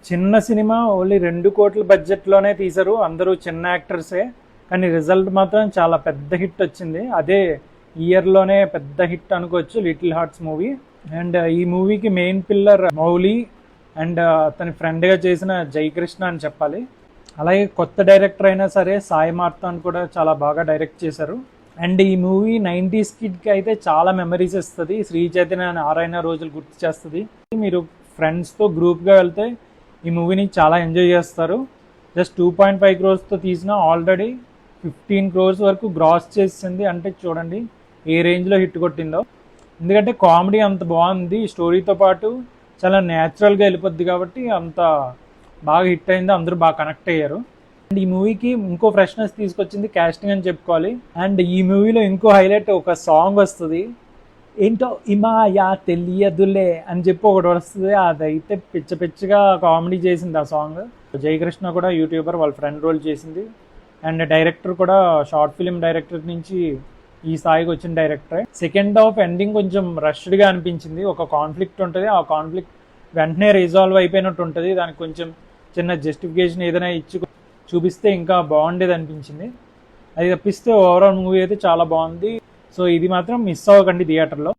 చిన్న cinema only 2 కోట్ల బడ్జెట్లోనే తీశారు, అందరూ చిన్న యాక్టర్సే, కానీ రిజల్ట్ మాత్రం చాలా పెద్ద హిట్ వచ్చింది. అదే ఇయర్లోనే పెద్ద హిట్ అనుకోవచ్చు లిటిల్ హార్ట్స్ మూవీ. అండ్ ఈ మూవీకి మెయిన్ పిల్లర్ మౌలి అండ్ అతని ఫ్రెండ్గా చేసిన జయకృష్ణ అని చెప్పాలి. అలాగే కొత్త డైరెక్టర్ అయినా సరే సాయి మార్తాన్ కూడా చాలా బాగా డైరెక్ట్ చేశారు. అండ్ ఈ మూవీ 90s కిడ్కి అయితే చాలా మెమరీస్ ఇస్తుంది. శ్రీ చైతన్య నారాయణ రోజులు గుర్తు చేస్తుంది. మీరు ఫ్రెండ్స్తో గ్రూప్గా వెళ్తే ఈ మూవీని చాలా ఎంజాయ్ చేస్తారు. జస్ట్ 2.5 crores తీసిన ఆల్రెడీ 15 crores వరకు గ్రాస్ చేసింది. అంటే చూడండి ఏ రేంజ్లో హిట్ కొట్టిందో. ఎందుకంటే కామెడీ అంత బాగుంది, స్టోరీతో పాటు చాలా న్యాచురల్గా వెళ్ళిపోద్ది కాబట్టి అంత బాగా హిట్ అయింది, అందరూ బాగా కనెక్ట్ అయ్యారు. అండ్ ఈ మూవీకి ఇంకో ఫ్రెష్నెస్ తీసుకొచ్చింది కాస్టింగ్ అని చెప్పుకోవాలి. అండ్ ఈ మూవీలో ఇంకో హైలైట్, ఒక సాంగ్ వస్తుంది, ఏంటో ఇమాయా తెలియదులే అని చెప్పి ఒకటి వస్తుంది. అదైతే పిచ్చ పిచ్చగా కామెడీ చేసింది ఆ సాంగ్. జయకృష్ణ కూడా యూట్యూబర్, వాళ్ళ ఫ్రెండ్ రోల్ చేసింది. అండ్ డైరెక్టర్ కూడా షార్ట్ ఫిలిం డైరెక్టర్ నుంచి ఈ స్థాయికి వచ్చిన డైరెక్టరే. సెకండ్ హాఫ్ ఎండింగ్ కొంచెం రష్డ్గా అనిపించింది. ఒక కాన్ఫ్లిక్ట్ ఉంటుంది, ఆ కాన్ఫ్లిక్ట్ వెంటనే రిజాల్వ్ అయిపోయినట్టు ఉంటుంది. దానికి కొంచెం చిన్న జస్టిఫికేషన్ ఏదైనా ఇచ్చి చూపిస్తే ఇంకా బాగుండేది అనిపించింది. అది తప్పిస్తే ఓవరాల్ మూవీ అయితే చాలా బాగుంది. సో ఇది మాత్రం మిస్ అవ్వకండి థియేటర్లో.